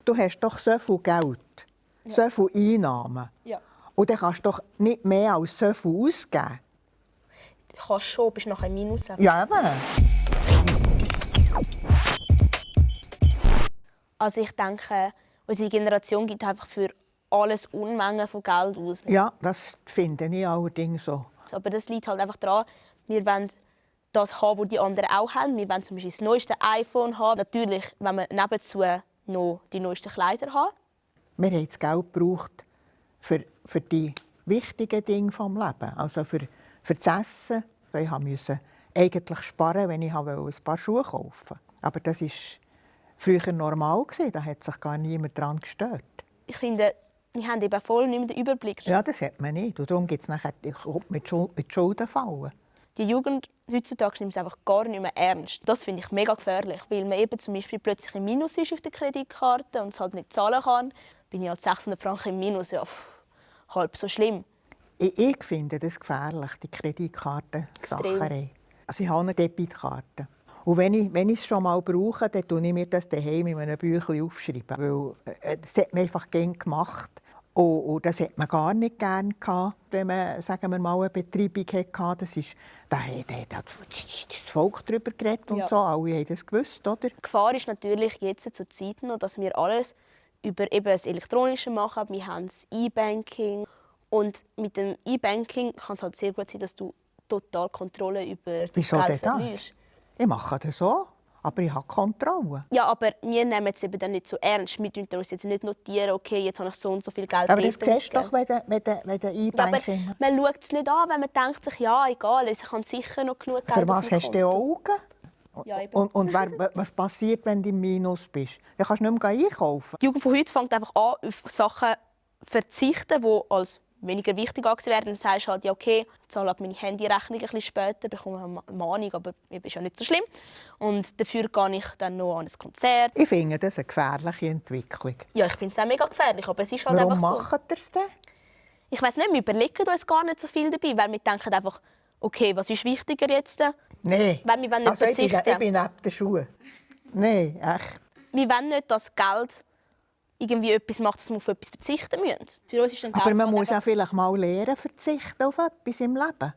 du hast doch so viel Geld, so viele Einnahmen. Ja. Und dann kannst du doch nicht mehr als so viel ausgeben. Du kannst schon, bist nachher im Minus. Ja, eben. Also ich denke, unsere Generation gibt einfach für alles Unmengen von Geld aus. Ja, das finde ich allerdings so. Aber das liegt halt einfach daran, wir wollen das haben, was die anderen auch haben. Wir wollen zum Beispiel das neueste iPhone haben. Natürlich wollen wir nebenzu noch die neuesten Kleider haben. Wir haben das Geld gebraucht für die wichtigen Dinge des Lebens. Also für das Essen. Ich musste eigentlich sparen, wenn ich ein paar Schuhe kaufen wollte. Aber das war früher normal. Da hat sich gar niemand daran gestört. Ich finde, wir haben eben voll nicht mehr den Überblick. Ja, das hat man nicht. Und darum gibt es nachher mit Schulden fallen. Die Jugend heutzutage nimmt es einfach gar nicht mehr ernst. Das finde ich mega gefährlich, weil man eben zum Beispiel plötzlich im Minus ist auf der Kreditkarte und es halt nicht zahlen kann. Bin ich halt 600 Franken im Minus, ja, halb so schlimm. Ich finde das gefährlich, die Kreditkartensacherei. Also ich habe eine Debitkarte. Und wenn ich es schon mal brauche, dann schreibe ich mir das daheim in einem Büchlein auf. Weil das hat man einfach gerne gemacht. Und das hat man gar nicht gerne gehabt, wenn man, sagen wir mal, eine Betreibung hatte. Da hat das Volk darüber geredet und Ja. so. Alle haben das gewusst, oder? Die Gefahr ist natürlich jetzt zur Zeit noch, dass wir alles über eben das Elektronische machen. Wir haben das E-Banking. Und mit dem E-Banking kann es halt sehr gut sein, dass du total Kontrolle über das Wieso Geld denn das? verlierst. Ich mache das so, aber ich habe Kontrolle. Ja, aber wir nehmen es eben dann nicht so ernst. Wir notieren uns jetzt nicht notieren, okay, jetzt habe ich so und so viel Geld Aber das dort siehst du doch, ausgegeben. wenn du Ja, aber E-Banking man schaut es nicht an, wenn man denkt sich, ja, egal, ich habe sicher noch genug Geld Für auf was dem hast du denn Konto. Augen? Ja, eben. Und was passiert, wenn du im Minus bist? Dann kannst du nicht mehr einkaufen. Die Jugend von heute fängt einfach an, auf Sachen zu verzichten, die als weniger wichtig angesehen werden. Dann sagst du halt, ja, okay, ich zahle meine Handyrechnung ein bisschen später, bekomme eine Mahnung, aber ist ja nicht so schlimm. Und dafür gehe ich dann noch an ein Konzert. Ich finde das eine gefährliche Entwicklung. Ja, ich finde es auch mega gefährlich, aber es ist halt Warum einfach so. macht ihr es denn? Ich weiss nicht, wir überlegen uns gar nicht so viel dabei, weil wir denken einfach, okay, was ist wichtiger jetzt? Nein. Weil wir wollen nicht Also ich verzichten. bin neben den Schuhen. Nein, echt. Wir wollen nicht, dass Geld irgendwie etwas macht, dass wir auf etwas verzichten müssen. Für uns ist dann Geld Aber man halt muss einfach- auch vielleicht mal lernen, verzichten auf etwas im Leben.